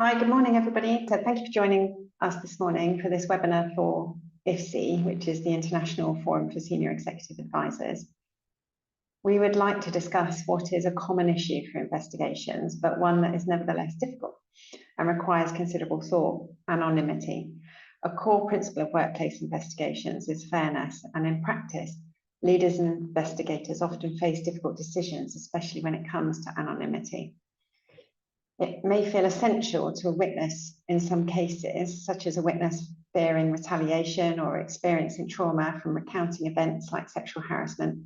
Hi, good morning, everybody. So thank you for joining us this morning for this webinar for IFSEA, which is the International Forum for Senior Executive Advisors. We would like to discuss what is a common issue for investigations, but one that is nevertheless difficult and requires considerable thought: anonymity. A core principle of workplace investigations is fairness, and in practice, leaders and investigators often face difficult decisions, especially when it comes to anonymity. It may feel essential to a witness in some cases, such as a witness fearing retaliation or experiencing trauma from recounting events like sexual harassment.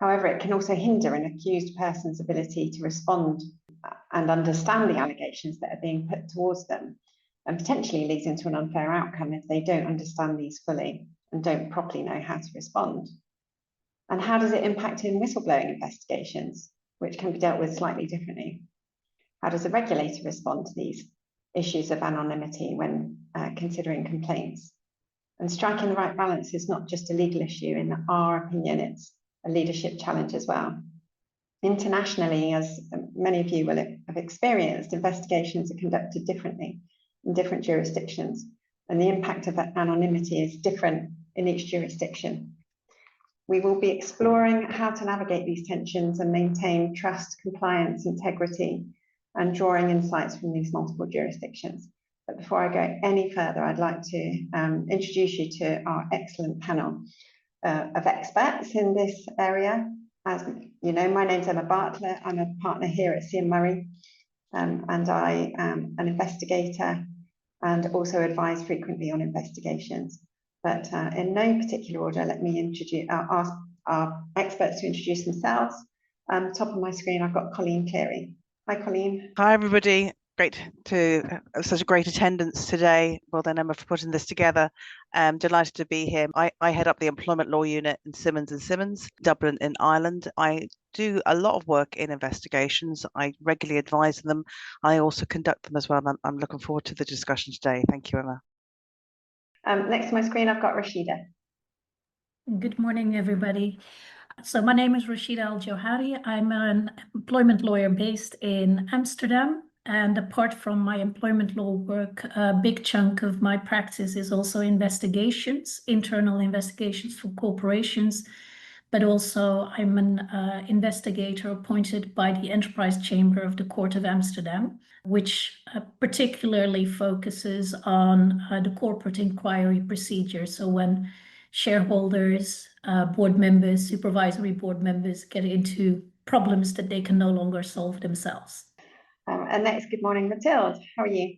However, it can also hinder an accused person's ability to respond and understand the allegations that are being put towards them, and potentially leads into an unfair outcome if they don't understand these fully and don't properly know how to respond. And how does it impact in whistleblowing investigations, which can be dealt with slightly differently? How does a regulator respond to these issues of anonymity when considering complaints? And striking the right balance is not just a legal issue. In our opinion, it's a leadership challenge as well. Internationally, as many of you will have experienced, investigations are conducted differently in different jurisdictions, and the impact of anonymity is different in each jurisdiction. We will be exploring how to navigate these tensions and maintain trust, compliance, integrity, and drawing insights from these multiple jurisdictions. But before I go any further, I'd like to introduce you to our excellent panel of experts in this area. As you know, my name's Emma Bartlett. I'm a partner here at C&Murray, and I am an investigator and also advise frequently on investigations. But in no particular order, let me ask our experts to introduce themselves. Top of my screen, I've got Colleen Cleary. Hi, Colleen. Hi, everybody. Great to have such a great attendance today. Well done, Emma, for putting this together. I'm delighted to be here. I head up the employment law unit in Simmons, Dublin in Ireland. I do a lot of work in investigations. I regularly advise them. I also conduct them as well. I'm looking forward to the discussion today. Thank you, Emma. Next to my screen, I've got Rachida. Good morning, everybody. So my name is Rachida Johari. I'm an employment lawyer based in Amsterdam. And apart from my employment law work, a big chunk of my practice is also investigations, internal investigations for corporations. But also I'm an investigator appointed by the Enterprise Chamber of the Court of Amsterdam, which particularly focuses on the corporate inquiry procedure. So when shareholders, board members, supervisory board members get into problems that they can no longer solve themselves. And next, good morning, Mathilde. How are you?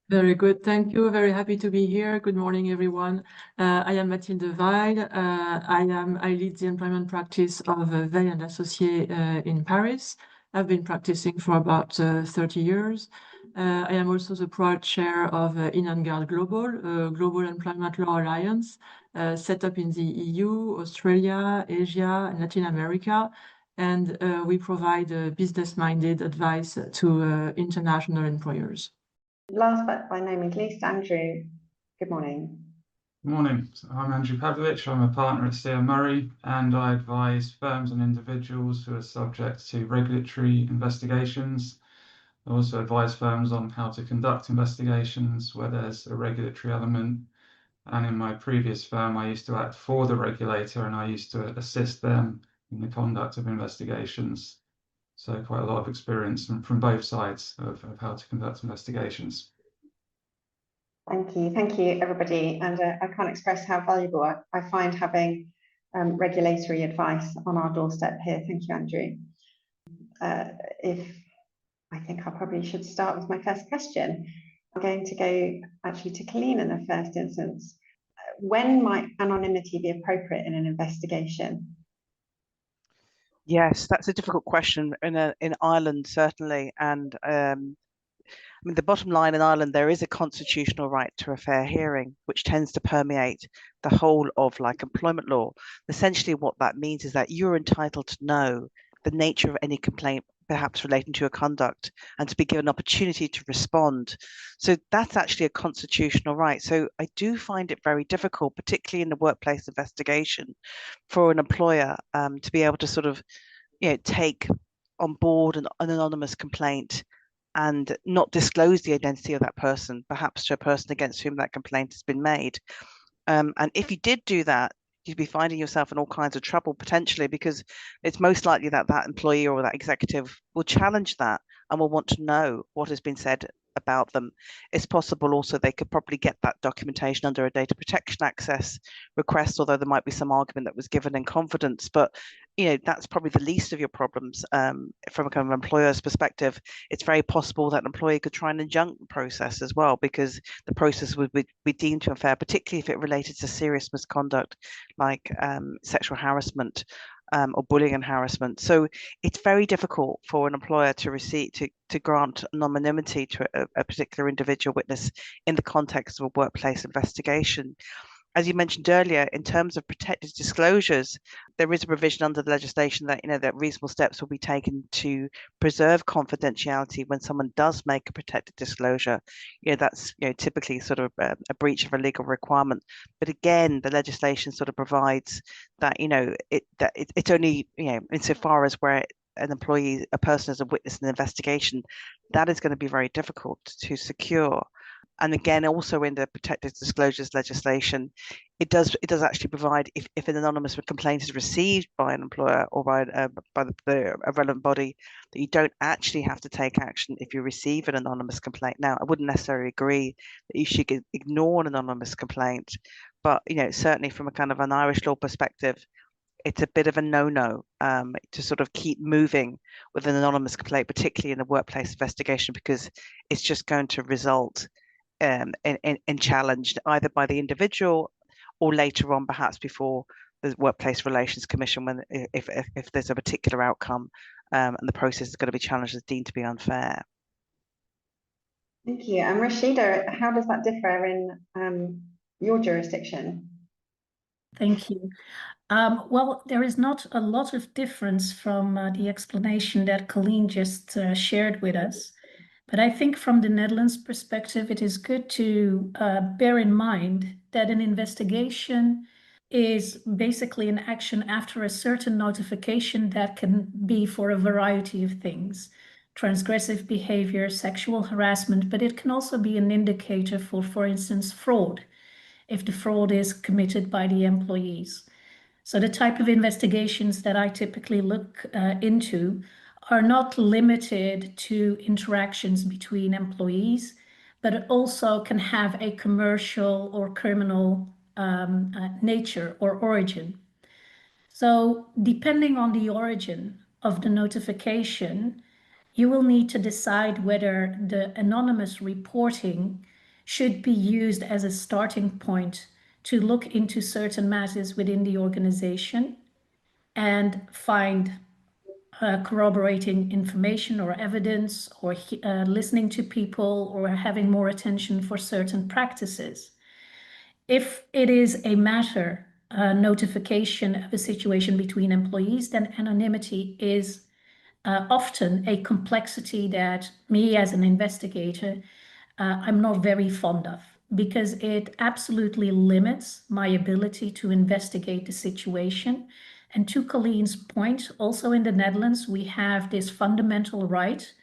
Very good, thank you. Very happy to be here. Good morning, everyone. I am Mathilde Weil. I lead the employment practice of Weil and Associés in Paris. I've been practicing for about 30 years. I am also the proud chair of INANGARD Global, a global employment law alliance set up in the EU, Australia, Asia, and Latin America. And we provide business-minded advice to international employers. Last but by no means least, Andrew. Good morning. Good morning. I'm Andrew Pavlovic. I'm a partner at C&Murray, and I advise firms and individuals who are subject to regulatory investigations. I also advise firms on how to conduct investigations where there's a regulatory element. And in my previous firm, I used to act for the regulator, and I used to assist them in the conduct of investigations. So quite a lot of experience from both sides of how to conduct investigations. Thank you, everybody. And I can't express how valuable I find having regulatory advice on our doorstep here. Thank you, Andrew. I think I probably should start with my first question. I'm going to go actually to Colleen in the first instance. When might anonymity be appropriate in an investigation? Yes, that's a difficult question in Ireland, certainly. And I mean, the bottom line in Ireland, there is a constitutional right to a fair hearing, which tends to permeate the whole of employment law. Essentially, what that means is that you're entitled to know the nature of any complaint, perhaps relating to your conduct, and to be given an opportunity to respond. So that's actually a constitutional right. So I do find it very difficult, particularly in the workplace investigation, for an employer to be able to sort of, take on board an anonymous complaint and not disclose the identity of that person, perhaps to a person against whom that complaint has been made. And if you did do that, you'd be finding yourself in all kinds of trouble potentially, because it's most likely that that employee or that executive will challenge that and will want to know what has been said about them. It's possible also they could probably get that documentation under a data protection access request, although there might be some argument that was given in confidence. But that's probably the least of your problems from a kind of employer's perspective. It's very possible that an employee could try and injunct the process as well, because the process would be deemed to unfair, particularly if it related to serious misconduct like sexual harassment or bullying and harassment. So it's very difficult for an employer to grant anonymity to a particular individual witness in the context of a workplace investigation. As you mentioned earlier, in terms of protected disclosures, there is a provision under the legislation that that reasonable steps will be taken to preserve confidentiality when someone does make a protected disclosure. That's typically sort of a breach of a legal requirement. But again, the legislation sort of provides that it's only insofar as where a person is a witness in an investigation, that is going to be very difficult to secure. And again, also in the protected disclosures legislation, it does actually provide if an anonymous complaint is received by an employer or by a relevant body, that you don't actually have to take action if you receive an anonymous complaint. Now, I wouldn't necessarily agree that you should ignore an anonymous complaint, but certainly from a kind of an Irish law perspective, it's a bit of a no-no to sort of keep moving with an anonymous complaint, particularly in a workplace investigation, because it's just going to result in challenged either by the individual or later on, perhaps before the Workplace Relations Commission, when if there's a particular outcome and the process is going to be challenged as deemed to be unfair. Thank you. And Rachida, how does that differ in your jurisdiction? Thank you. Well, there is not a lot of difference from the explanation that Colleen just shared with us. But I think from the Netherlands perspective, it is good to bear in mind that an investigation is basically an action after a certain notification that can be for a variety of things. Transgressive behavior, sexual harassment, but it can also be an indicator for instance, fraud, if the fraud is committed by the employees. So the type of investigations that I typically look into are not limited to interactions between employees, but it also can have a commercial or criminal nature or origin. So depending on the origin of the notification, you will need to decide whether the anonymous reporting should be used as a starting point to look into certain matters within the organization and find corroborating information or evidence, or listening to people, or having more attention for certain practices. If it is a matter, notification of a situation between employees, then anonymity is often a complexity that me as an investigator, I'm not very fond of, because it absolutely limits my ability to investigate the situation. And to Colleen's point, also in the Netherlands, we have this fundamental right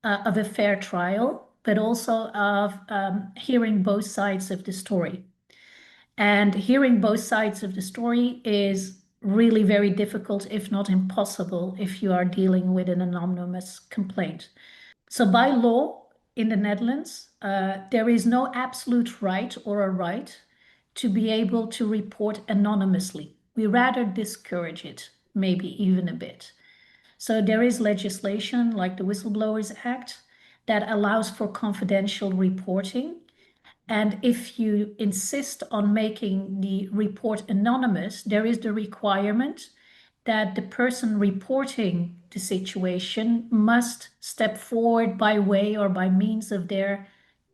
of a fair trial, but also of hearing both sides of the story. And hearing both sides of the story is really very difficult, if not impossible, if you are dealing with an anonymous complaint. So by law in the Netherlands, there is no absolute right or a right to be able to report anonymously. We rather discourage it, maybe even a bit. So there is legislation like the Whistleblowers Act that allows for confidential reporting. And if you insist on making the report anonymous, there is the requirement that the person reporting the situation must step forward by way or by means of their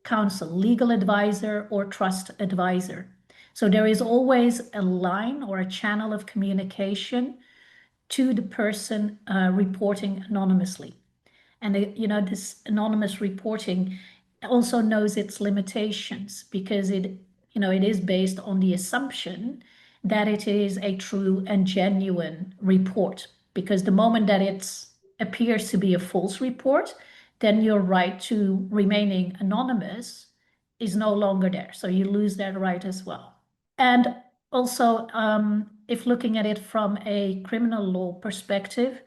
counsel, legal advisor or trust advisor. So there is always a line or a channel of communication to the person reporting anonymously. And this anonymous reporting also knows its limitations, because it is based on the assumption that it is a true and genuine report. Because the moment that it appears to be a false report, then your right to remaining anonymous is no longer there. So you lose that right as well. And also, if looking at it from a criminal law perspective,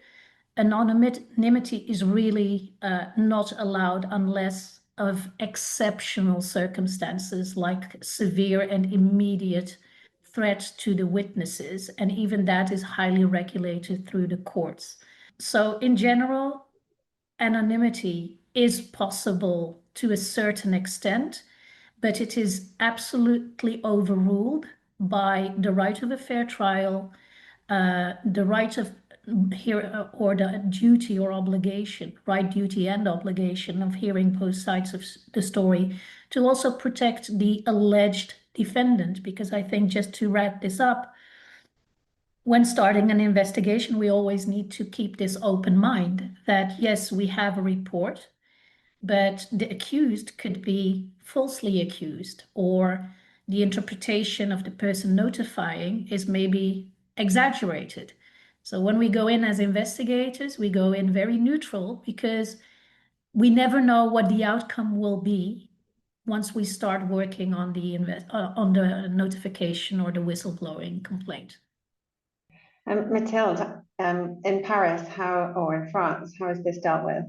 anonymity is really not allowed unless of exceptional circumstances like severe and immediate threat to the witnesses, and even that is highly regulated through the courts. So in general, anonymity is possible to a certain extent, but it is absolutely overruled by the right of a fair trial, the right of or the duty or obligation, right, duty and obligation of hearing both sides of the story, to also protect the alleged defendant. Because I think, just to wrap this up, when starting an investigation, we always need to keep this open mind that yes, we have a report, but the accused could be falsely accused, or the interpretation of the person notifying is maybe exaggerated. So when we go in as investigators, we go in very neutral, because we never know what the outcome will be once we start working on the notification or the whistleblowing complaint. Mathilde, in Paris, or in France, how is this dealt with?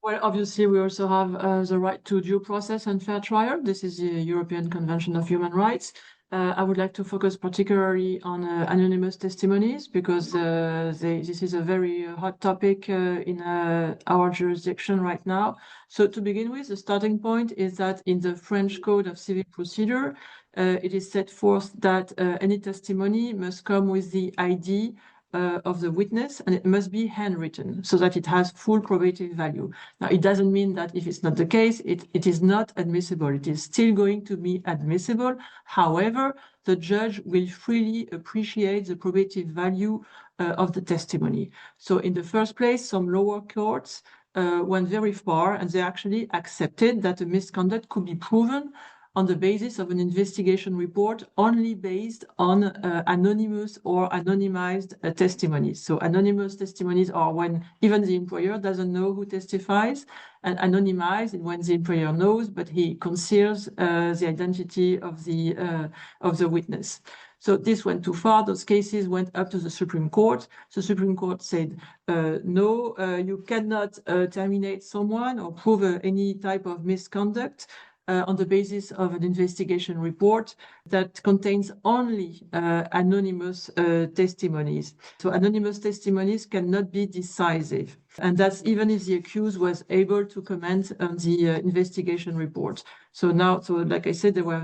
Well, obviously, we also have the right to due process and fair trial. This is the European Convention of Human Rights. I would like to focus particularly on anonymous testimonies, because this is a very hot topic in our jurisdiction right now. So to begin with, the starting point is that in the French Code of Civil Procedure, it is set forth that any testimony must come with the ID of the witness, and it must be handwritten so that it has full probative value. Now, it doesn't mean that if it's not the case, it is not admissible. It is still going to be admissible. However, the judge will freely appreciate the probative value of the testimony. So in the first place, some lower courts went very far, and they actually accepted that a misconduct could be proven on the basis of an investigation report only based on anonymous or anonymized testimonies. So anonymous testimonies are when even the employer doesn't know who testifies, and anonymized when the employer knows, but he conceals the identity of the witness. So this went too far. Those cases went up to the Supreme Court. The Supreme Court said, no, you cannot terminate someone or prove any type of misconduct on the basis of an investigation report that contains only anonymous testimonies. So anonymous testimonies cannot be decisive. And that's even if the accused was able to comment on the investigation report. So now, like I said, there were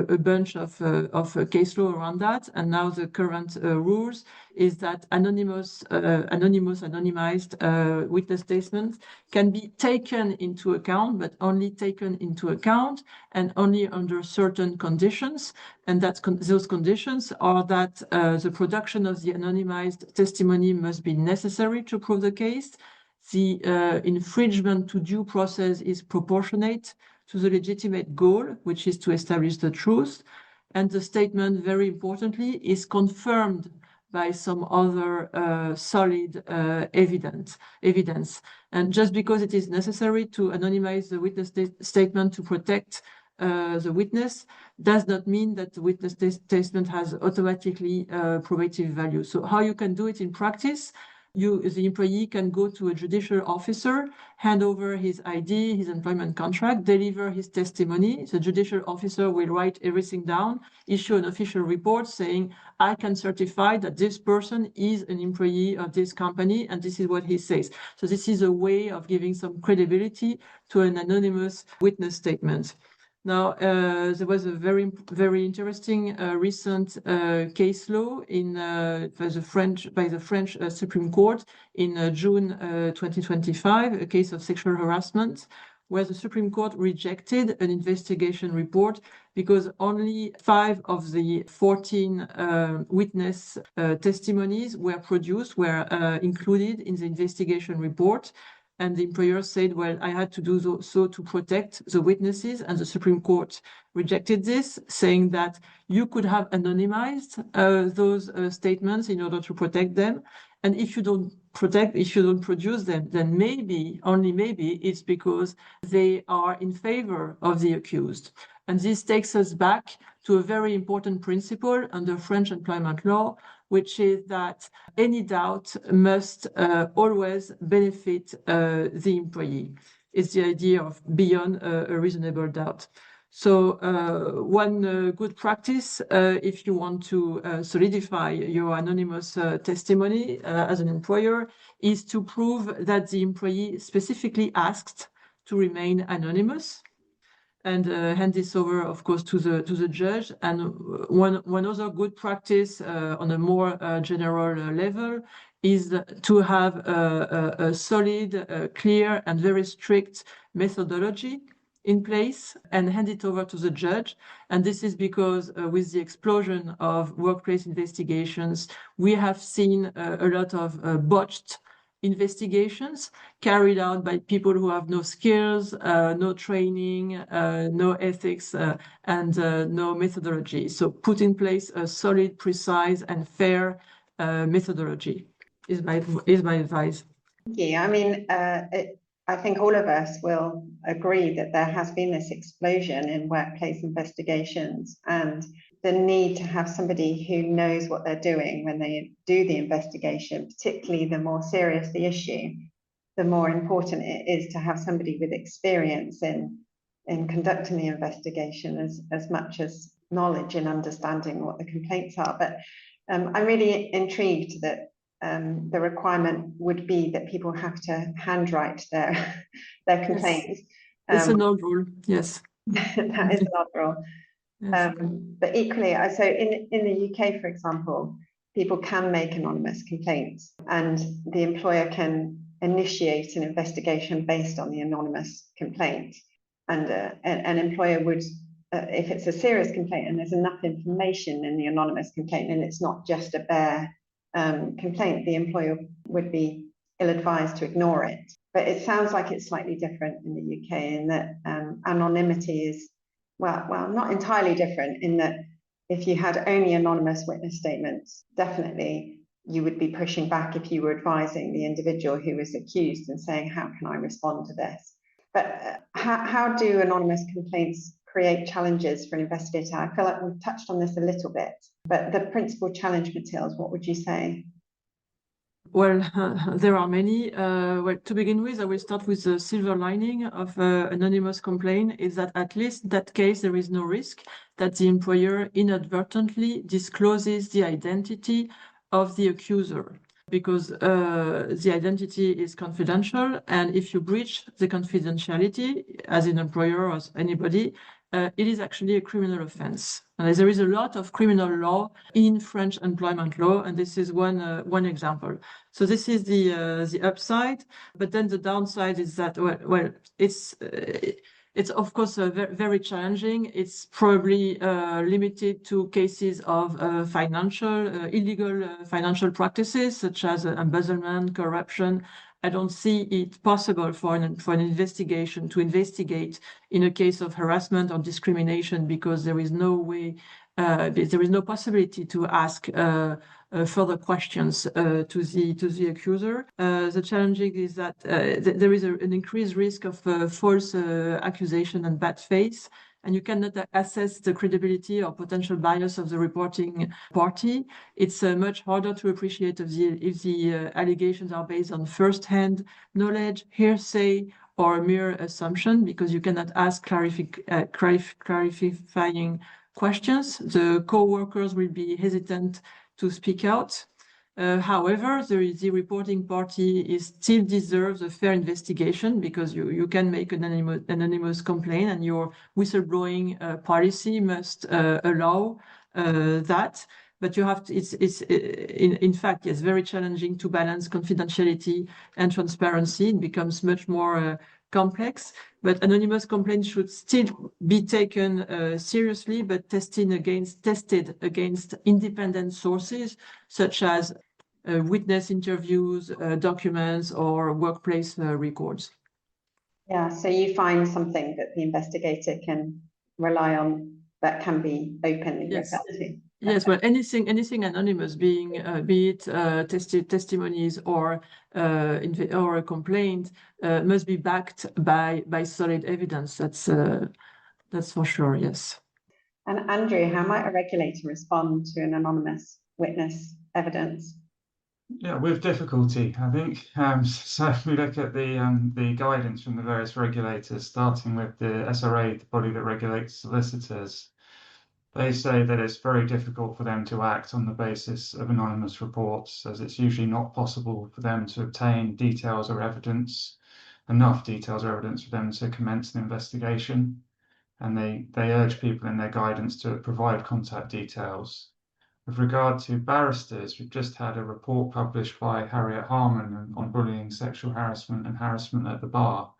a bunch of case law around that, and now the current rules is that anonymized witness statements can be taken into account, but only taken into account and only under certain conditions. And those conditions are that the production of the anonymized testimony must be necessary to prove the case. The infringement to due process is proportionate to the legitimate goal, which is to establish the truth. And the statement, very importantly, is confirmed by some other solid evidence. And just because it is necessary to anonymize the witness statement to protect the witness does not mean that the witness statement has automatically probative value. So how you can do it in practice? The employee can go to a judicial officer, hand over his ID, his employment contract, deliver his testimony. The judicial officer will write everything down, issue an official report saying, I can certify that this person is an employee of this company, and this is what he says. So this is a way of giving some credibility to an anonymous witness statement. Now, there was a very, very interesting recent case law by the French Supreme Court in June 2025, a case of sexual harassment, where the Supreme Court rejected an investigation report because only 5 of the 14 witness testimonies were included in the investigation report. And the employer said, well, I had to do so to protect the witnesses, and the Supreme Court rejected this, saying that you could have anonymized those statements in order to protect them. And if you don't produce them, then maybe, only maybe, it's because they are in favor of the accused. And this takes us back to a very important principle under French employment law, which is that any doubt must always benefit the employee. It's the idea of beyond a reasonable doubt. So one good practice, if you want to solidify your anonymous testimony as an employer, is to prove that the employee specifically asked to remain anonymous, and hand this over, of course, to the judge. And one other good practice on a more general level is to have a solid, clear, and very strict methodology in place and hand it over to the judge. And this is because with the explosion of workplace investigations, we have seen a lot of botched investigations carried out by people who have no skills, no training, no ethics, and no methodology. So put in place a solid, precise, and fair methodology is my advice. Thank you. I mean, I think all of us will agree that there has been this explosion in workplace investigations, and the need to have somebody who knows what they're doing when they do the investigation, particularly the more serious the issue, the more important it is to have somebody with experience in conducting the investigation as much as knowledge in understanding what the complaints are. But I'm really intrigued that the requirement would be that people have to handwrite their complaints. Yes. It's an old rule, yes. That is an old rule. Yes. But equally, so in the UK, for example, people can make anonymous complaints, and the employer can initiate an investigation based on the anonymous complaint. And an employer would, if it's a serious complaint and there's enough information in the anonymous complaint and it's not just a bare complaint, the employer would be ill-advised to ignore it. But it sounds like it's slightly different in the UK in that anonymity is, well, not entirely different, in that if you had only anonymous witness statements, definitely you would be pushing back if you were advising the individual who was accused and saying, how can I respond to this? But how do anonymous complaints create challenges for an investigator? I feel like we've touched on this a little bit, but the principal challenge, Mathilde, what would you say? Well, there are many. Well, to begin with, I will start with the silver lining of anonymous complaint is that at least in that case, there is no risk that the employer inadvertently discloses the identity of the accuser, because the identity is confidential. And if you breach the confidentiality as an employer or as anybody, it is actually a criminal offense. And there is a lot of criminal law in French employment law, and this is one example. So this is the upside, but then the downside is that well it's of course very challenging. It's probably limited to cases of illegal financial practices such as embezzlement, corruption. I don't see it possible for an investigation to investigate in a case of harassment or discrimination, because there is no way, there is no possibility to ask further questions to the accuser. The challenging is that there is an increased risk of false accusation and bad faith, and you cannot assess the credibility or potential bias of the reporting party. It's much harder to appreciate if the allegations are based on first-hand knowledge, hearsay, or mere assumption, because you cannot ask clarifying questions. The co-workers will be hesitant to speak out. However, the reporting party still deserves a fair investigation, because you can make an anonymous complaint, and your whistleblowing policy must allow that. But you have to, in fact, yes, very challenging to balance confidentiality and transparency. It becomes much more complex, but anonymous complaints should still be taken seriously, but tested against independent sources, such as witness interviews, documents, or workplace records. Yeah, so you find something that the investigator can rely on that can be openly referred to. Yes, well, anything anonymous, be it testimonies or a complaint, must be backed by solid evidence. That's for sure. Yes. And Andrew, how might a regulator respond to an anonymous witness evidence? Yeah, with difficulty, I think. So if we look at the guidance from the various regulators, starting with the SRA, the body that regulates solicitors, they say that it's very difficult for them to act on the basis of anonymous reports, as it's usually not possible for them to obtain details or evidence, enough details or evidence for them to commence an investigation. And they urge people in their guidance to provide contact details. With regard to barristers, we've just had a report published by Harriet Harman on bullying, sexual harassment and harassment at the bar.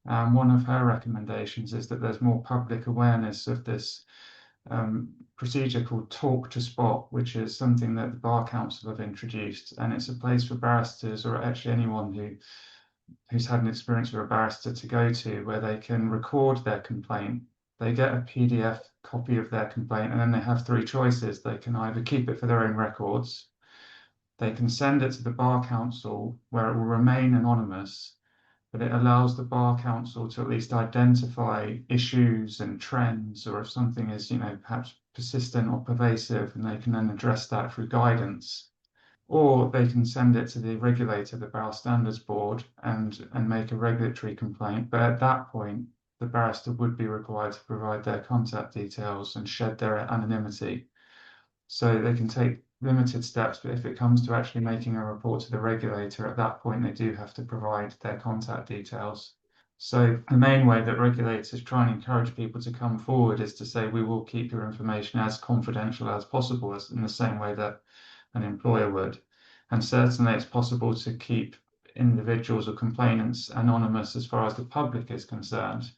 One of her recommendations is that there's more public awareness of this procedure called Talk to Spot, which is something that the Bar Council have introduced, and it's a place for barristers, or actually anyone who's had an experience with a barrister, to go to, where they can record their complaint. They get a PDF copy of their complaint, and then they have three choices. They can either keep it for their own records, they can send it to the Bar Council, where it will remain anonymous, but it allows the Bar Council to at least identify issues and trends, or if something is, perhaps persistent or pervasive, and they can then address that through guidance. Or they can send it to the regulator, the Bar Standards Board, and make a regulatory complaint. But at that point, the barrister would be required to provide their contact details and shed their anonymity. So they can take limited steps, but if it comes to actually making a report to the regulator, at that point, they do have to provide their contact details. So the main way that regulators try and encourage people to come forward is to say, we will keep your information as confidential as possible, as in the same way that an employer would. And certainly it's possible to keep individuals or complainants anonymous as far as the public is concerned.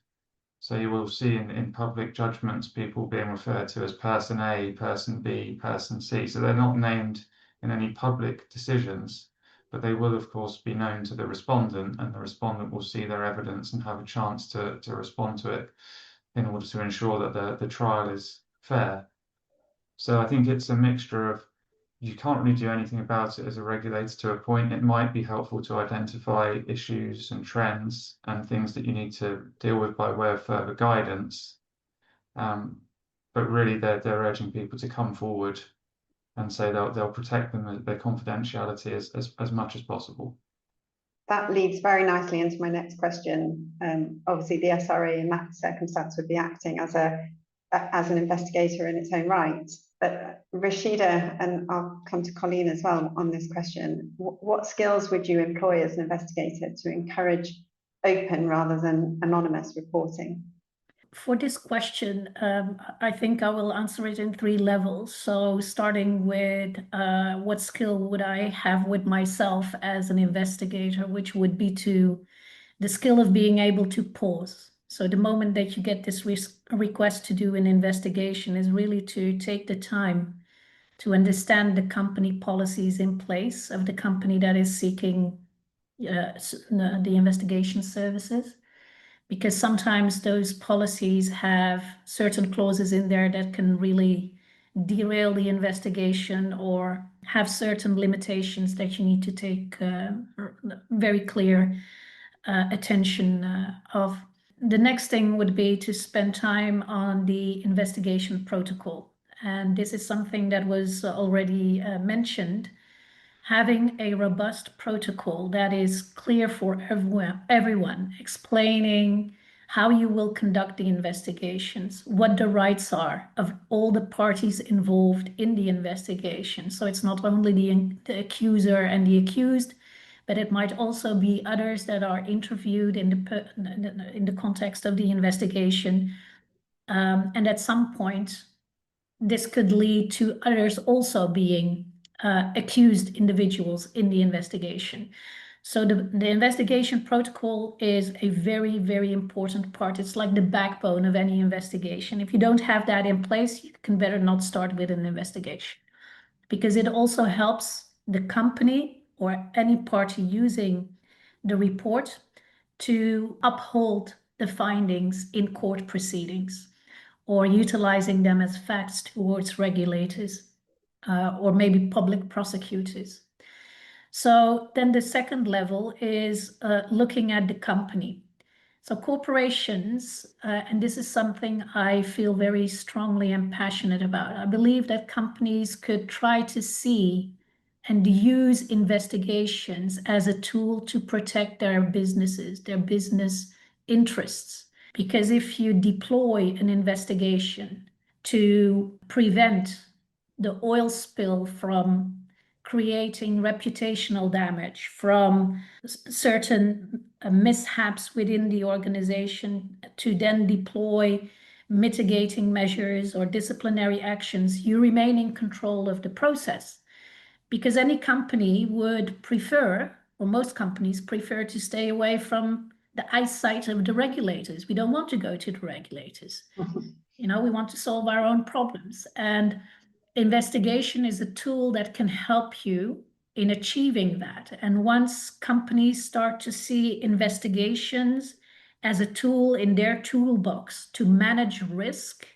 So you will see in public judgments people being referred to as person A, person B, person C. So they're not named in any public decisions, but they will of course be known to the respondent, and the respondent will see their evidence and have a chance to respond to it in order to ensure that the trial is fair. So I think it's a mixture of, you can't really do anything about it as a regulator to a point. It might be helpful to identify issues and trends and things that you need to deal with by way of further guidance. But really, they're urging people to come forward and say they'll protect their confidentiality as much as possible. That leads very nicely into my next question. Obviously, the SRA in that circumstance would be acting as an investigator in its own right. But Rachida, and I'll come to Colleen as well on this question, what skills would you employ as an investigator to encourage open rather than anonymous reporting? For this question, I think I will answer it in 3 levels. So starting with what skill would I have with myself as an investigator, which would be the skill of being able to pause. So the moment that you get this request to do an investigation is really to take the time to understand the company policies in place of the company that is seeking the investigation services. Because sometimes those policies have certain clauses in there that can really derail the investigation or have certain limitations that you need to take very clear attention of. The next thing would be to spend time on the investigation protocol. And this is something that was already mentioned. Having a robust protocol that is clear for everyone, explaining how you will conduct the investigations, what the rights are of all the parties involved in the investigation. So it's not only the accuser and the accused, but it might also be others that are interviewed in the context of the investigation. And at some point, this could lead to others also being accused individuals in the investigation. So the investigation protocol is a very, very important part. It's like the backbone of any investigation. If you don't have that in place, you can better not start with an investigation, because it also helps the company or any party using the report to uphold the findings in court proceedings. or utilizing them as facts towards regulators or maybe public prosecutors. So then the second level is looking at the company. So corporations, and this is something I feel very strongly and passionate about. I believe that companies could try to see and use investigations as a tool to protect their businesses, their business interests. Because if you deploy an investigation to prevent the oil spill from creating reputational damage, from certain mishaps within the organization, to then deploy mitigating measures or disciplinary actions, you remain in control of the process. Because any company would prefer, or most companies prefer, to stay away from the eyesight of the regulators. We don't want to go to the regulators. You know, we want to solve our own problems. And investigation is a tool that can help you in achieving that. And once companies start to see investigations as a tool in their toolbox to manage risk,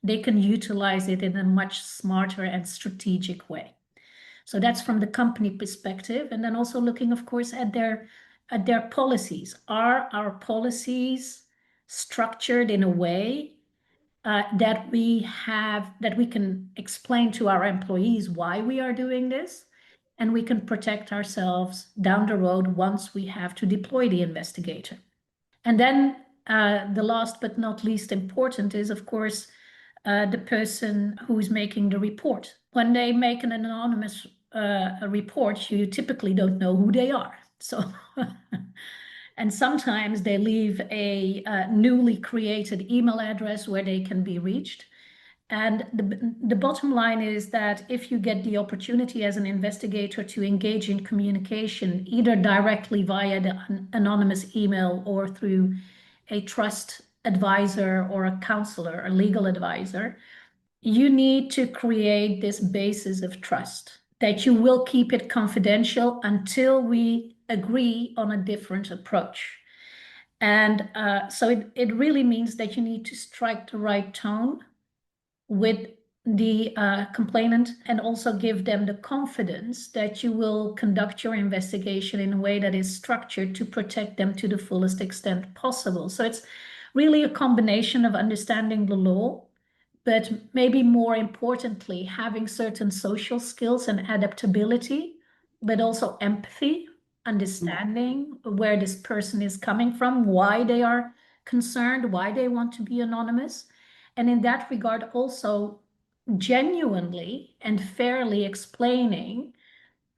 they can utilize it in a much smarter and strategic way. So that's from the company perspective. And then also looking, of course, at their policies. Are our policies structured in a way that we can explain to our employees why we are doing this, and we can protect ourselves down the road once we have to deploy the investigator. And then the last but not least important is, of course, the person who's making the report. When they make an anonymous report, you typically don't know who they are. So, and sometimes they leave a newly created email address where they can be reached. And the bottom line is that if you get the opportunity as an investigator to engage in communication, either directly via the anonymous email or through a trust advisor or a counselor, a legal advisor, you need to create this basis of trust that you will keep it confidential until we agree on a different approach. And so it really means that you need to strike the right tone with the complainant and also give them the confidence that you will conduct your investigation in a way that is structured to protect them to the fullest extent possible. So it's really a combination of understanding the law, but maybe more importantly, having certain social skills and adaptability, but also empathy, understanding where this person is coming from, why they are concerned, why they want to be anonymous. And in that regard, also genuinely and fairly explaining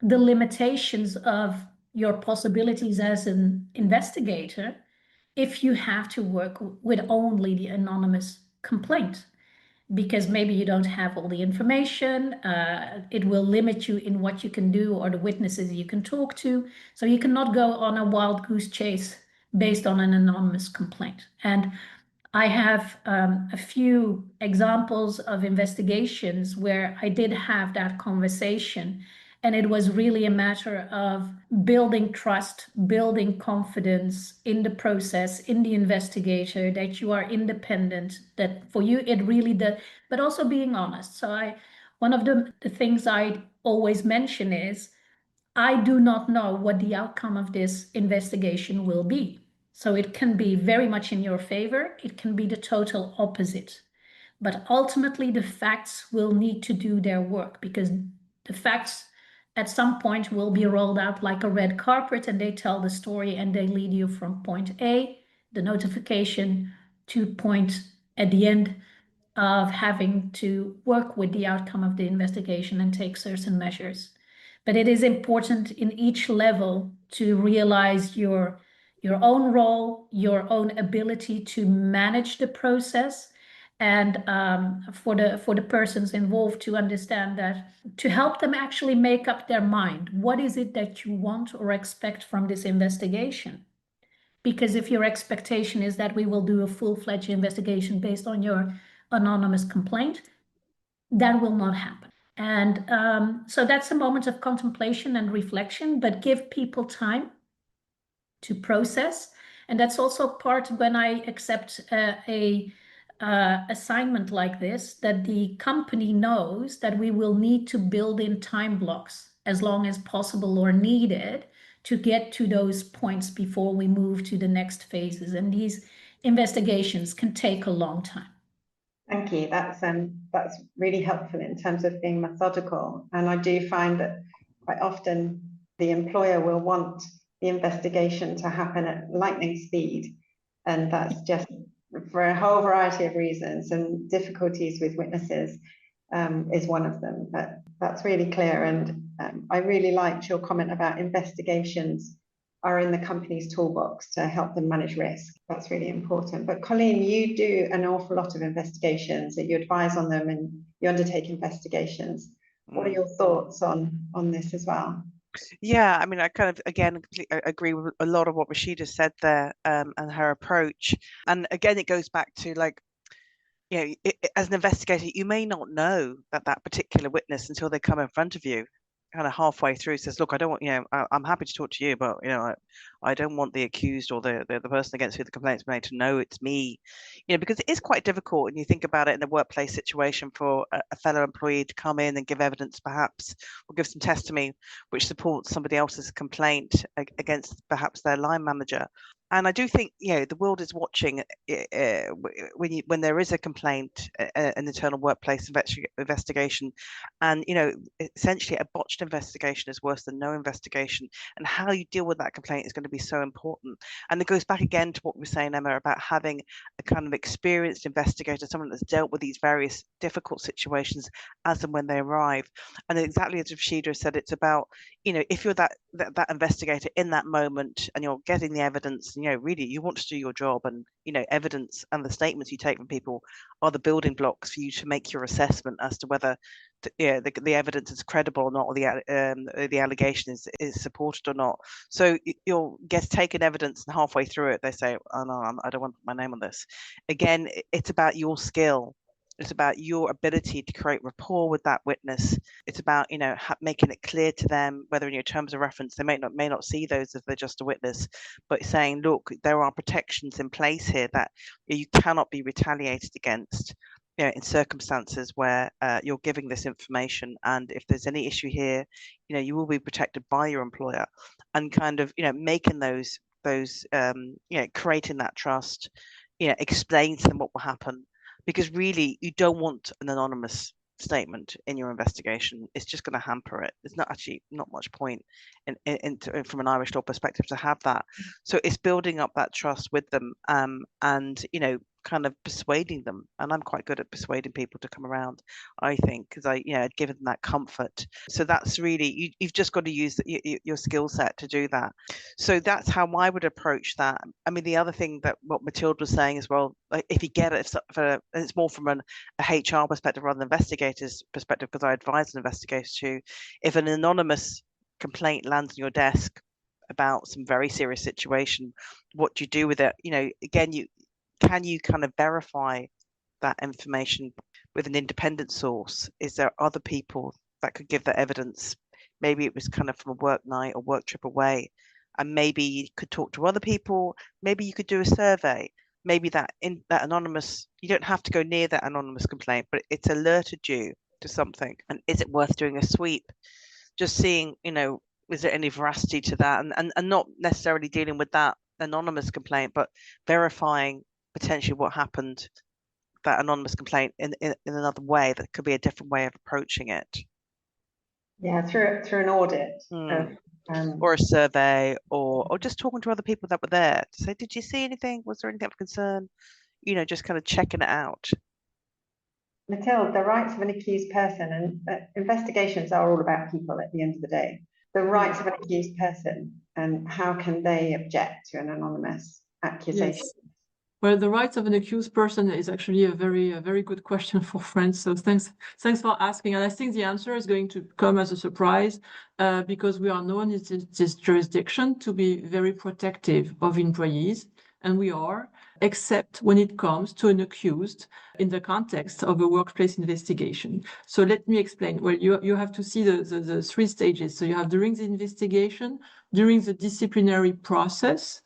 the limitations of your possibilities as an investigator if you have to work with only the anonymous complaint. Because maybe you don't have all the information, it will limit you in what you can do or the witnesses you can talk to. So you cannot go on a wild goose chase based on an anonymous complaint. And I have a few examples of investigations where I did have that conversation. And it was really a matter of building trust, building confidence in the process, in the investigator, that you are independent, that for you it really does, but also being honest. So one of the things I always mention is, I do not know what the outcome of this investigation will be. So it can be very much in your favor, it can be the total opposite. But ultimately the facts will need to do their work, because the facts at some point will be rolled out like a red carpet, and they tell the story and they lead you from point A, the notification, to point at the end of having to work with the outcome of the investigation and take certain measures. But it is important in each level to realize your own role, your own ability to manage the process, and for the persons involved to understand that, to help them actually make up their mind. What is it that you want or expect from this investigation? Because if your expectation is that we will do a full-fledged investigation based on your anonymous complaint, that will not happen. And so that's a moment of contemplation and reflection, but give people time to process. And that's also part when I accept a assignment like this, that the company knows that we will need to build in time blocks as long as possible or needed to get to those points before we move to the next phases. And these investigations can take a long time. Thank you. That's really helpful in terms of being methodical. And I do find that quite often the employer will want the investigation to happen at lightning speed, and that's just for a whole variety of reasons, and difficulties with witnesses is one of them. But that's really clear, and I really liked your comment about investigations are in the company's toolbox to help them manage risk. That's really important. But Colleen, you do an awful lot of investigations, that you advise on them and you undertake investigations. What are your thoughts on this as well? Yeah, I mean, I kind of, again, completely agree with a lot of what Rachida said there, and her approach. And again, it goes back to, like, you know, as an investigator, you may not know that particular witness until they come in front of you, kind of halfway through, says, look, I don't want, you know, I'm happy to talk to you, but, you know, I don't want the accused or the person against who the complaint's made to know it's me, you know, because it is quite difficult when you think about it in a workplace situation for a fellow employee to come in and give evidence, perhaps, or give some testimony which supports somebody else's complaint against perhaps their line manager. And I do think, you know, the world is watching when there is a complaint, an internal workplace investigation, and, you know, essentially a botched investigation is worse than no investigation. And how you deal with that complaint is going to be so important. And it goes back again to what we were saying, Emma, about having a kind of experienced investigator, someone that's dealt with these various difficult situations as and when they arrive. And exactly as Rachida said, it's about, you know, if you're that investigator in that moment and you're getting the evidence, you know, really you want to do your job, and, you know, evidence and the statements you take from people are the building blocks for you to make your assessment as to whether the evidence is credible or not, or the allegation is supported or not. So you'll get taken evidence, and halfway through it they say, oh no, I don't want my name on this. Again, it's about your skill. It's about your ability to create rapport with that witness. It's about, you know, making it clear to them, whether in your terms of reference, they may not see those as they're just a witness, but saying, look, there are protections in place here that you cannot be retaliated against, you know, in circumstances where you're giving this information, and if there's any issue here, you know, you will be protected by your employer, and kind of, you know, making those you know, creating that trust, you know, explain to them what will happen. Because really, you don't want an anonymous statement in your investigation. It's just going to hamper it. There's not much point in from an Irish law perspective to have that. So it's building up that trust with them, and, you know, kind of persuading them. And I'm quite good at persuading people to come around, I think, because I, you know, I'd given them that comfort. So that's really, you've just got to use your skill set to do that. So that's how I would approach that. I mean, the other thing that what Mathilde was saying as well, like, if you get it, it's more from a HR perspective rather than investigator's perspective, because I advise an investigator to, if an anonymous complaint lands on your desk about some very serious situation, what do you do with it? You know, again, can you kind of verify that information with an independent source? Is there other people that could give that evidence? Maybe it was kind of from a work night or work trip away, and maybe you could talk to other people. Maybe you could do a survey. Maybe that anonymous, you don't have to go near that anonymous complaint, but it's alerted you to something. And is it worth doing a sweep? Just seeing, you know, is there any veracity to that? And not necessarily dealing with that anonymous complaint, but verifying potentially what happened, that anonymous complaint, in another way that could be a different way of approaching it. Yeah, through an audit. Or a survey, or just talking to other people that were there to say, did you see anything? Was there anything of concern? You know, just kind of checking it out. Mathilde, the rights of an accused person, and investigations are all about people at the end of the day. The rights of an accused person, and how can they object to an anonymous accusation? Yes. Well, the rights of an accused person is actually a very good question for France. So thanks for asking. And I think the answer is going to come as a surprise, because we are known in this jurisdiction to be very protective of employees, and we are, except when it comes to an accused in the context of a workplace investigation. So let me explain. Well, you have to see the three stages. So you have during the investigation, during the disciplinary process,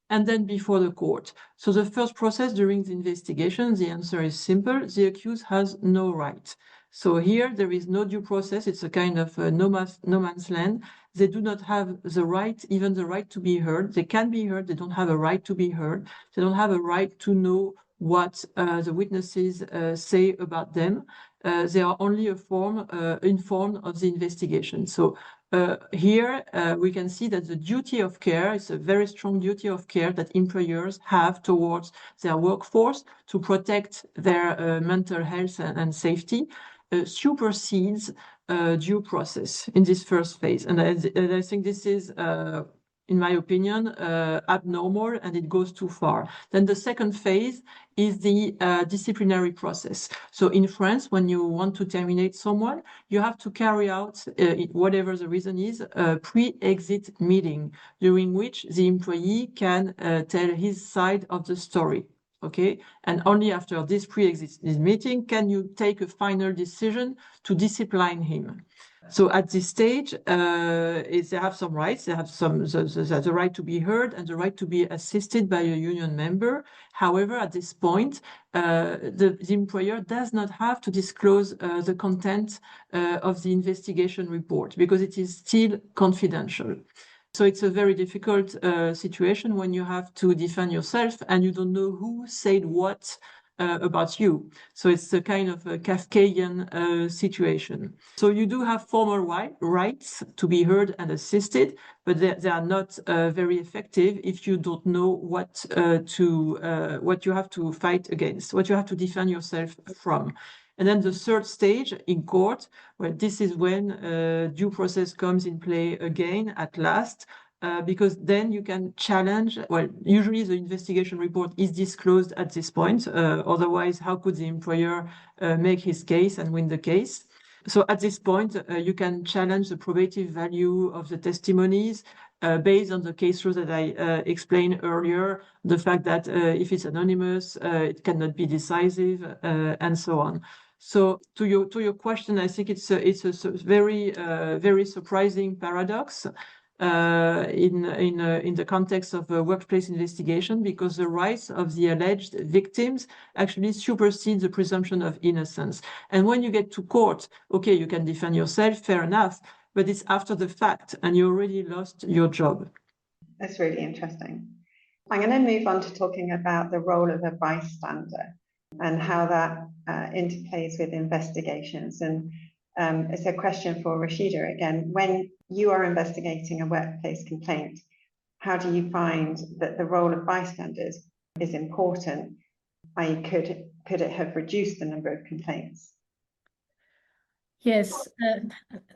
and then before the court. So the first process during the investigation, the answer is simple. The accused has no right. So here there is no due process. It's a kind of no man's land. They do not have the right, even the right to be heard. They can be heard. They don't have a right to be heard. They don't have a right to know what the witnesses say about them. They are only informed of the investigation. So here we can see that the duty of care is a very strong duty of care that employers have towards their workforce to protect their mental health and safety. Supersedes due process in this first phase. And I think this is, in my opinion, abnormal, and it goes too far. Then the second phase is the disciplinary process. So in France, when you want to terminate someone, you have to carry out, whatever the reason is, a pre-exit meeting during which the employee can tell his side of the story. Okay, and only after this pre-exit meeting can you take a final decision to discipline him. So at this stage, they have some rights. They have the right to be heard and the right to be assisted by a union member. However, at this point, the employer does not have to disclose the content of the investigation report because it is still confidential. So it's a very difficult situation when you have to defend yourself and you don't know who said what about you. So it's a kind of a Kafkaian situation. So you do have formal rights to be heard and assisted, but they are not very effective if you don't know what you have to fight against, what you have to defend yourself from. And then the third stage in court, well, this is when due process comes in play again at last, because then you can challenge, well, usually the investigation report is disclosed at this point. Otherwise, how could the employer make his case and win the case? So at this point, you can challenge the probative value of the testimonies based on the case rules that I explained earlier, the fact that if it's anonymous, it cannot be decisive, and so on. So to your question, I think it's a very very surprising paradox in the context of a workplace investigation, because the rights of the alleged victims actually supersede the presumption of innocence. And when you get to court, okay, you can defend yourself, fair enough, but it's after the fact and you already lost your job. That's really interesting. I'm going to move on to talking about the role of a bystander and how that interplays with investigations. And it's a question for Rachida again. When you are investigating a workplace complaint, how do you find that the role of bystanders is important? I.e., could it have reduced the number of complaints? Yes,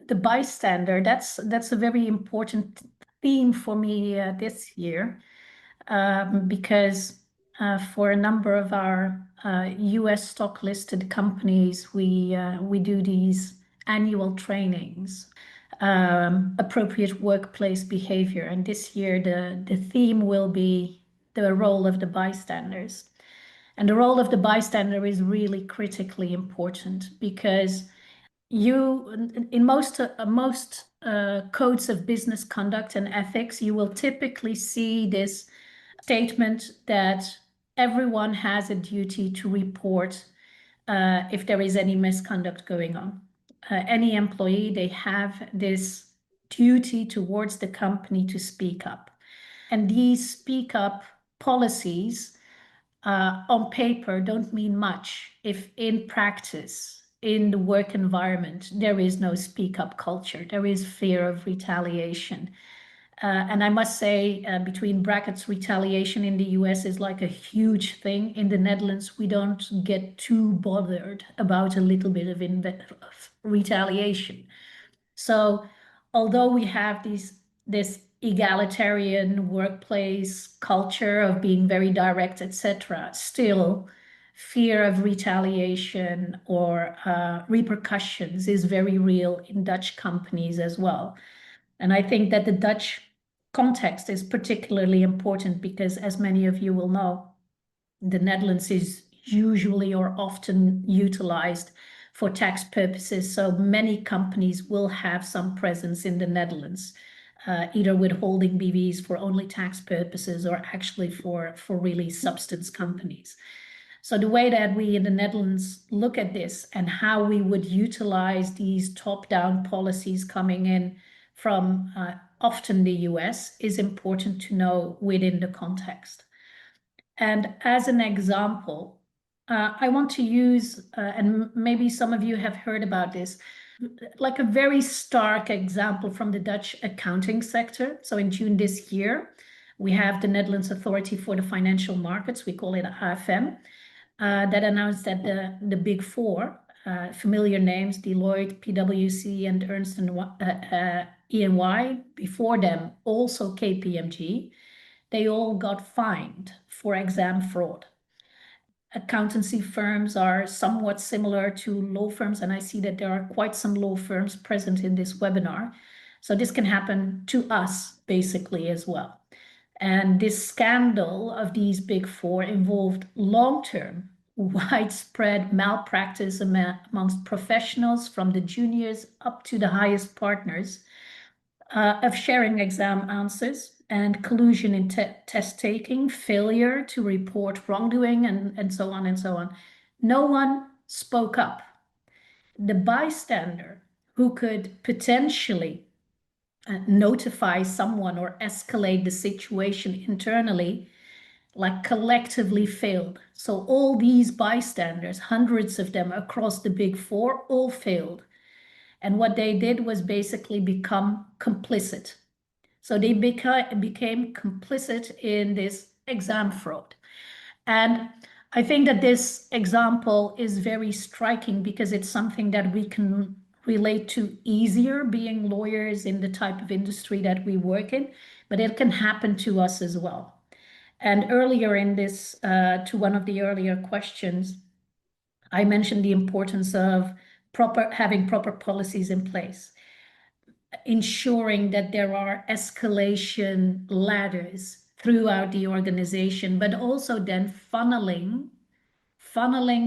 the bystander, that's a very important theme for me this year, because for a number of our US stock listed companies, we do these annual trainings, appropriate workplace behavior. And this year the theme will be the role of the bystanders. And the role of the bystander is really critically important, because in most codes of business conduct and ethics, you will typically see this statement that everyone has a duty to report if there is any misconduct going on. Any employee, they have this duty towards the company to speak up. And these speak up policies on paper don't mean much if in practice, in the work environment, there is no speak up culture. There is fear of retaliation. And I must say, between brackets, retaliation in the US is like a huge thing. In the Netherlands, we don't get too bothered about a little bit of retaliation. So although we have this egalitarian workplace culture of being very direct, etc., still fear of retaliation or repercussions is very real in Dutch companies as well. And I think that the Dutch context is particularly important because, as many of you will know, the Netherlands is usually or often utilized for tax purposes. So many companies will have some presence in the Netherlands. either withholding BVs for only tax purposes or actually for really substance companies. So the way that we in the Netherlands look at this and how we would utilize these top-down policies coming in from often the US is important to know within the context. And as an example, I want to use, and maybe some of you have heard about this, like a very stark example from the Dutch accounting sector. So in June this year, we have the Netherlands Authority for the Financial Markets, we call it AFM, that announced that the Big Four, familiar names, Deloitte, PwC, and Ernst & E&Y, before them also KPMG, they all got fined for exam fraud. Accountancy firms are somewhat similar to law firms, and I see that there are quite some law firms present in this webinar. So this can happen to us basically as well. And this scandal of these Big Four involved long-term, widespread malpractice amongst professionals from the juniors up to the highest partners of sharing exam answers and collusion in test taking, failure to report wrongdoing, and so on and so on. No one spoke up. The bystander who could potentially notify someone or escalate the situation internally, like collectively failed. So all these bystanders, hundreds of them across the Big Four, all failed. And what they did was basically become complicit. So they became complicit in this exam fraud. And I think that this example is very striking because it's something that we can relate to easier being lawyers in the type of industry that we work in, but it can happen to us as well. And earlier in this, to one of the earlier questions, I mentioned the importance of having proper policies in place, ensuring that there are escalation ladders throughout the organization, but also then funneling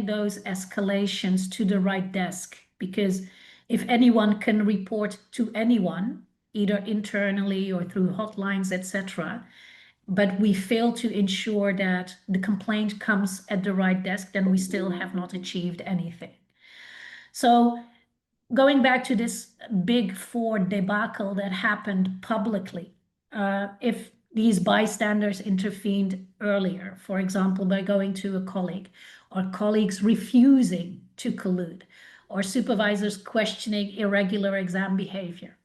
those escalations to the right desk. Because if anyone can report to anyone, either internally or through hotlines, etc., but we fail to ensure that the complaint comes at the right desk, then we still have not achieved anything. So going back to this Big Four debacle that happened publicly, if these bystanders intervened earlier, for example, by going to a colleague, or colleagues refusing to collude, or supervisors questioning irregular exam behavior,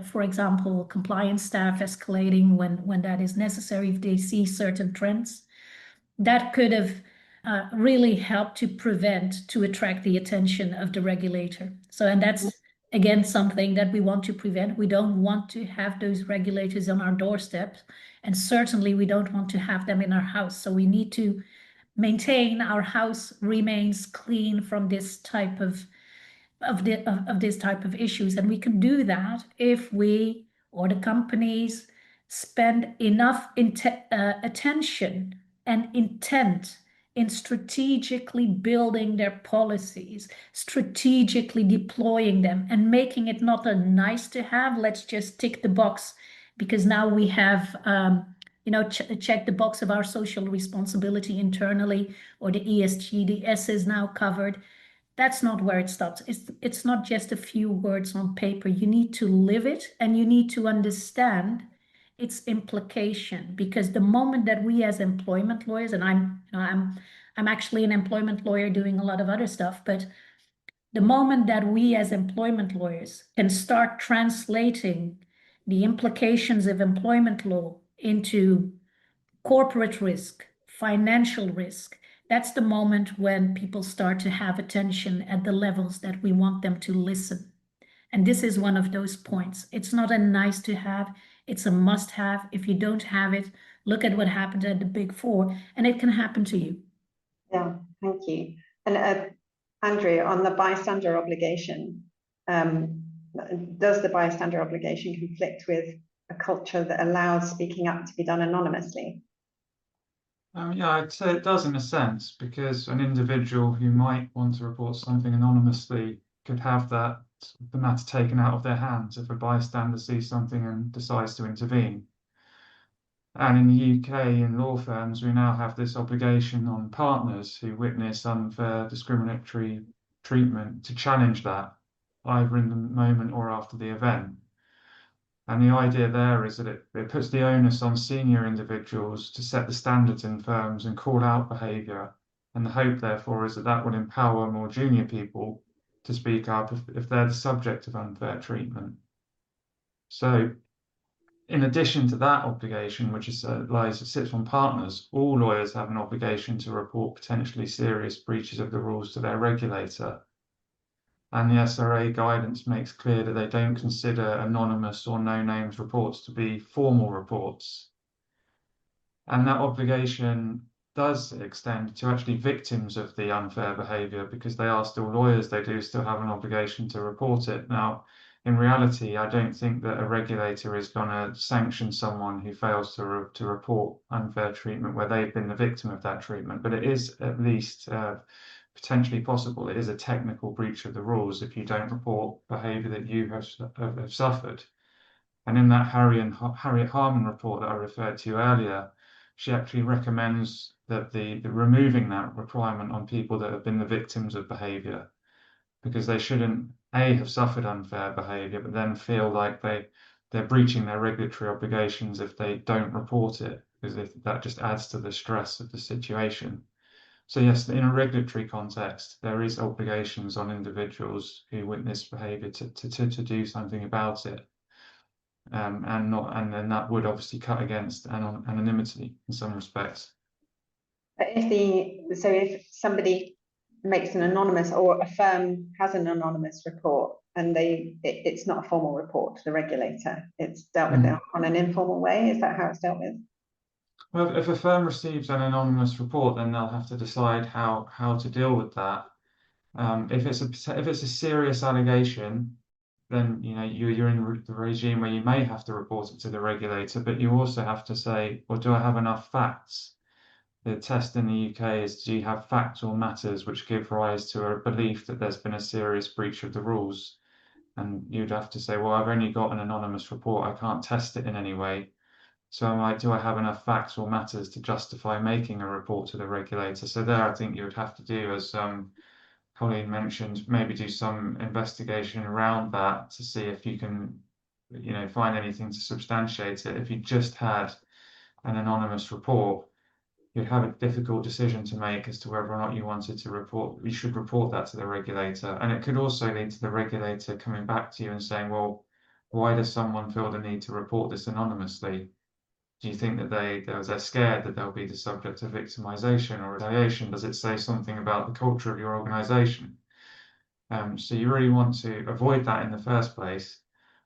for example, compliance staff escalating when that is necessary if they see certain trends, that could have really helped to attract the attention of the regulator. So, and that's again something that we want to prevent. We don't want to have those regulators on our doorstep, and certainly we don't want to have them in our house. So we need to maintain our house remains clean from this type of issues, and we can do that if we or the companies spend enough attention and intent in strategically building their policies, strategically deploying them, and making it not a nice to have, let's just tick the box because now we have check the box of our social responsibility internally, or the ESG, the S is now covered. That's not where it stops. It's not just a few words on paper. You need to live it, and you need to understand its implication, because the moment that we as employment lawyers, and I'm actually an employment lawyer doing a lot of other stuff, but the moment that we as employment lawyers can start translating the implications of employment law into corporate risk, financial risk, that's the moment when people start to have attention at the levels that we want them to listen. And this is one of those points. It's not a nice to have, it's a must have. If you don't have it, look at what happened at the Big Four, and it can happen to you. Yeah, thank you. And Andrew, on the bystander obligation, does the bystander obligation conflict with a culture that allows speaking up to be done anonymously? Yeah, I'd say it does in a sense, because an individual who might want to report something anonymously could have that the matter taken out of their hands if a bystander sees something and decides to intervene. And in the UK, in law firms, we now have this obligation on partners who witness unfair discriminatory treatment to challenge that, either in the moment or after the event. And the idea there is that it puts the onus on senior individuals to set the standards in firms and call out behaviour. And the hope, therefore, is that that would empower more junior people to speak up if they're the subject of unfair treatment. So, in addition to that obligation, which sits on partners, all lawyers have an obligation to report potentially serious breaches of the rules to their regulator. And the SRA guidance makes clear that they don't consider anonymous or no-names reports to be formal reports. And that obligation does extend to actually victims of the unfair behaviour, because they are still lawyers, they do still have an obligation to report it. Now, in reality, I don't think that a regulator is going to sanction someone who fails to report unfair treatment where they've been the victim of that treatment, but it is at least potentially possible. It is a technical breach of the rules if you don't report behaviour that you have suffered. And in that Harriet Harman report that I referred to earlier, she actually recommends that the removing that requirement on people that have been the victims of behaviour, because they shouldn't have suffered unfair behaviour, but then feel like they're breaching their regulatory obligations if they don't report it, because that just adds to the stress of the situation. So yes, in a regulatory context, there is obligations on individuals who witness behaviour to do something about it, and then that would obviously cut against anonymity in some respects. But if somebody makes an anonymous, or a firm has an anonymous report, and it's not a formal report to the regulator, it's dealt with on an informal way, is that how it's dealt with? Well, if a firm receives an anonymous report, then they'll have to decide how to deal with that. If it's a serious allegation, then you're in the regime where you may have to report it to the regulator, but you also have to say, well, do I have enough facts? The test in the UK is, do you have facts or matters which give rise to a belief that there's been a serious breach of the rules? And you'd have to say, well, I've only got an anonymous report, I can't test it in any way. So I'm like, do I have enough facts or matters to justify making a report to the regulator? So there, I think you would have to do, as Colleen mentioned, maybe do some investigation around that to see if you can, find anything to substantiate it. If you just had an anonymous report, you'd have a difficult decision to make as to whether or not you should report that to the regulator. And it could also lead to the regulator coming back to you and saying, well, why does someone feel the need to report this anonymously? Do you think that they're scared that they'll be the subject of victimization or retaliation? Does it say something about the culture of your organization? So you really want to avoid that in the first place.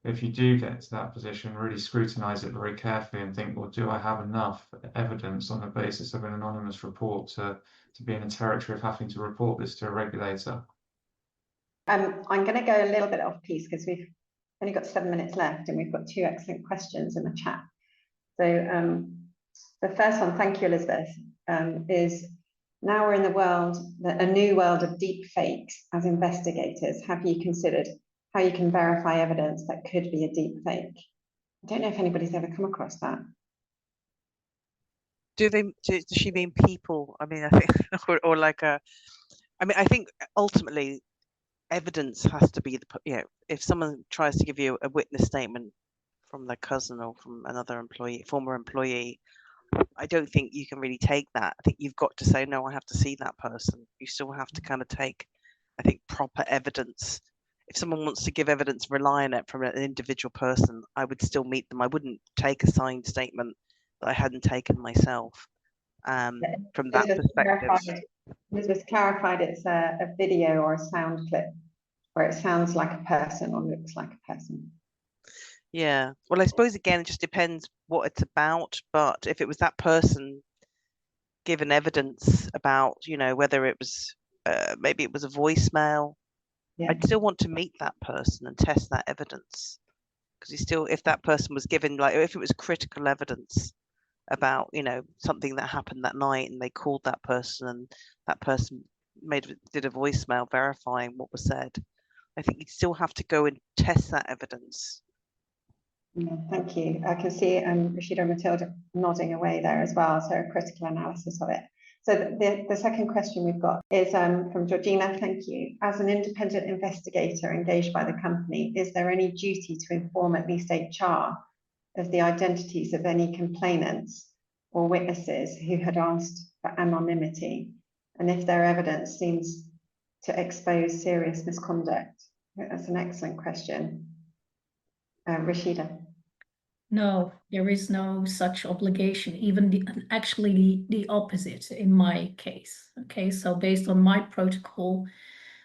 If you do get to that position, really scrutinize it very carefully and think, well, do I have enough evidence on the basis of an anonymous report to be in a territory of having to report this to a regulator? I'm going to go a little bit off piece because we've only got 7 minutes left, and we've got 2 excellent questions in the chat. So the first one, thank you, Elizabeth, is, now we're in a new world of deep fakes. As investigators, have you considered how you can verify evidence that could be a deep fake? I don't know if anybody's ever come across that. Does she mean people? I mean, I think, or like I think ultimately evidence has to be if someone tries to give you a witness statement from their cousin or from another former employee, I don't think you can really take that. I think you've got to say, no, I have to see that person. You still have to kind of take, I think, proper evidence. If someone wants to give evidence, rely on it from an individual person, I would still meet them. I wouldn't take a signed statement that I hadn't taken myself. From that perspective. Elizabeth clarified it's a video or a sound clip where it sounds like a person or looks like a person. Yeah, well, I suppose again it just depends what it's about, but if it was that person given evidence about, whether it was maybe it was a voicemail, I'd still want to meet that person and test that evidence, because if that person was given, like, if it was critical evidence about something that happened that night and they called that person and that person did a voicemail verifying what was said, I think you still have to go and test that evidence. Yeah, thank you. I can see Rachida and Mathilde nodding away there as well, so a critical analysis of it. So the second question we've got is from Georgina, thank you. As an independent investigator engaged by the company, is there any duty to inform at least HR of the identities of any complainants or witnesses who had asked for anonymity, and if their evidence seems to expose serious misconduct? That's an excellent question. Rachida. No, there is no such obligation, even actually the opposite in my case. Okay, so based on my protocol,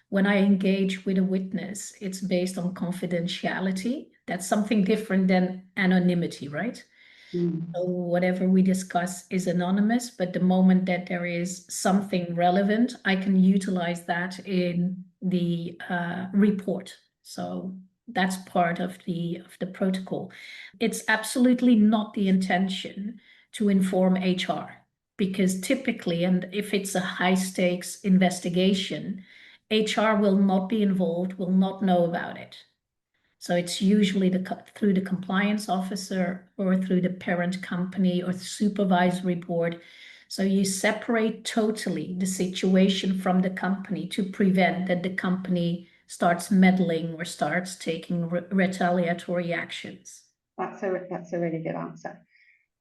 when I engage with a witness, it's based on confidentiality. That's something different than anonymity, right? So whatever we discuss is anonymous, but the moment that there is something relevant, I can utilize that in the report. So that's part of the protocol. It's absolutely not the intention to inform HR, because typically, and if it's a high stakes investigation, HR will not be involved, will not know about it. So it's usually through the compliance officer or through the parent company or the supervisory board. So you separate totally the situation from the company to prevent that the company starts meddling or starts taking retaliatory actions. That's a really good answer.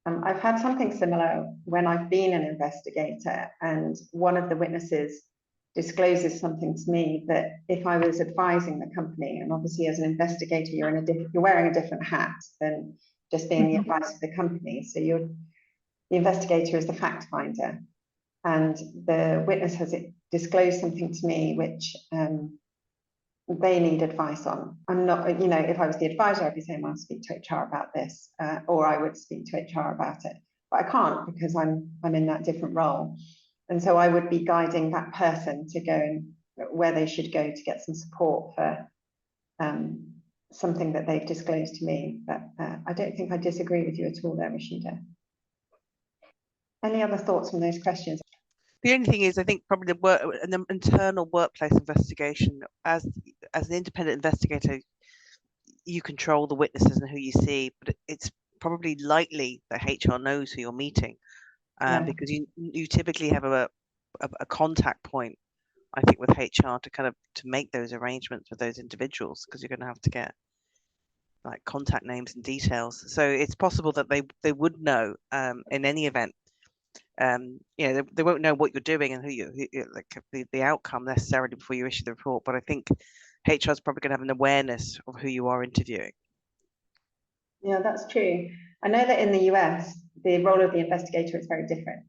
I've had something similar when I've been an investigator and one of the witnesses discloses something to me that if I was advising the company, and obviously as an investigator, you're wearing a different hat than just being the advice of the company. So the investigator is the fact finder, and the witness has disclosed something to me which they need advice on. I'm not, if I was the advisor, I'd be saying, well, I'll speak to HR about this, or I would speak to HR about it, but I can't because I'm in that different role. And so I would be guiding that person to go and where they should go to get some support for something that they've disclosed to me. But I don't think I disagree with you at all there, Rachida. Any other thoughts on those questions? The only thing is, I think probably an internal workplace investigation, as an independent investigator, you control the witnesses and who you see, but it's probably likely that HR knows who you're meeting. Because you typically have a contact point, I think, with HR to make those arrangements with those individuals, because you're going to have to get like contact names and details. So it's possible that they would know in any event. They won't know what you're doing and the outcome necessarily before you issue the report. But I think HR is probably going to have an awareness of who you are interviewing. Yeah, that's true. I know that in the US, the role of the investigator is very different,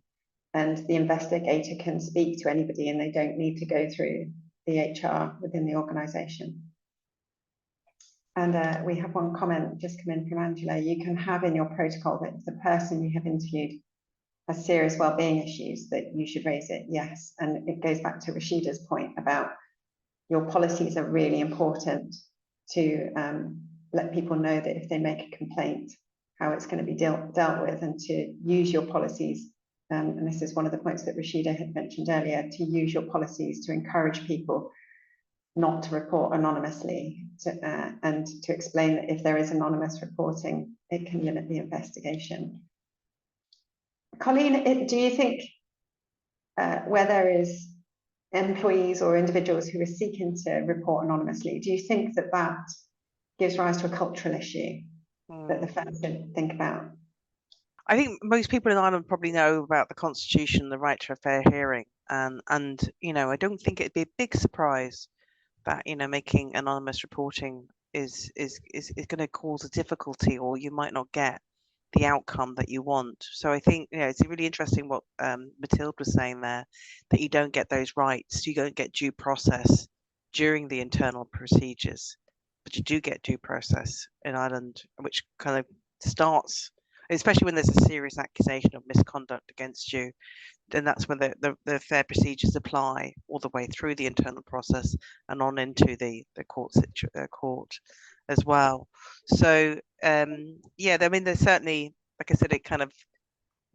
and the investigator can speak to anybody and they don't need to go through the HR within the organization. And we have one comment just come in from Angela. You can have in your protocol that if the person you have interviewed has serious wellbeing issues, that you should raise it. Yes, and it goes back to Rashida's point about your policies are really important to let people know that if they make a complaint, how it's going to be dealt with, and to use your policies. And this is one of the points that Rachida had mentioned earlier, to use your policies to encourage people not to report anonymously, and to explain that if there is anonymous reporting, it can limit the investigation. Colleen, do you think where there is employees or individuals who are seeking to report anonymously, do you think that gives rise to a cultural issue that the firms should think about? I think most people in Ireland probably know about the Constitution, the right to a fair hearing, and I don't think it'd be a big surprise that making anonymous reporting is going to cause a difficulty, or you might not get the outcome that you want. So I think it's really interesting what Mathilde was saying there, that you don't get those rights, you don't get due process during the internal procedures, but you do get due process in Ireland, which kind of starts, especially when there's a serious accusation of misconduct against you, then that's when the fair procedures apply all the way through the internal process and on into the court as well. So there's certainly, like I said, it kind of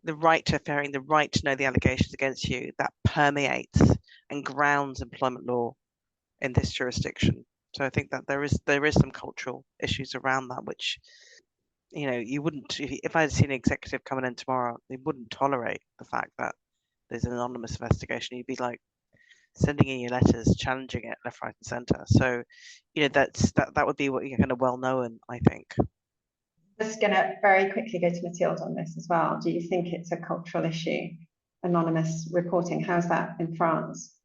the right to a fair hearing, the right to know the allegations against you, that permeates and grounds employment law in this jurisdiction. So I think that there is some cultural issues around that, which, you know, you wouldn't, if I had seen an executive coming in tomorrow, they wouldn't tolerate the fact that there's an anonymous investigation. You'd be like sending in your letters, challenging it left, right, and centre. So, you know, that would be what you're kind of well known, I think. Just going to very quickly go to Mathilde on this as well. Do you think it's a cultural issue, anonymous reporting? How's that in France?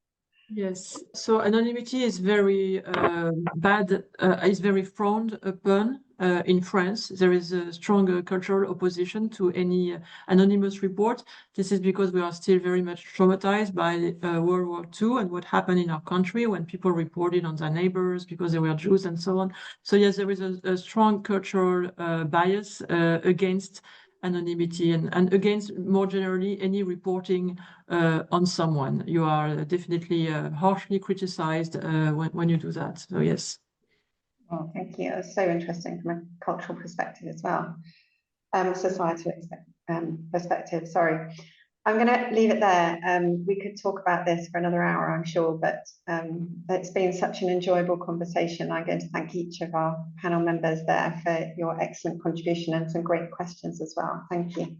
Yes, so anonymity is very bad, is very frowned upon in France. There is a strong cultural opposition to any anonymous report. This is because we are still very much traumatized by World War II and what happened in our country when people reported on their neighbors because they were Jews and so on. So yes, there is a strong cultural bias against anonymity and against more generally any reporting on someone. You are definitely harshly criticized when you do that. So yes. Well, thank you. That's so interesting from a cultural perspective as well. Societal perspective, sorry. I'm going to leave it there. We could talk about this for another hour, I'm sure, but it's been such an enjoyable conversation. I'm going to thank each of our panel members there for your excellent contribution and some great questions as well. Thank you.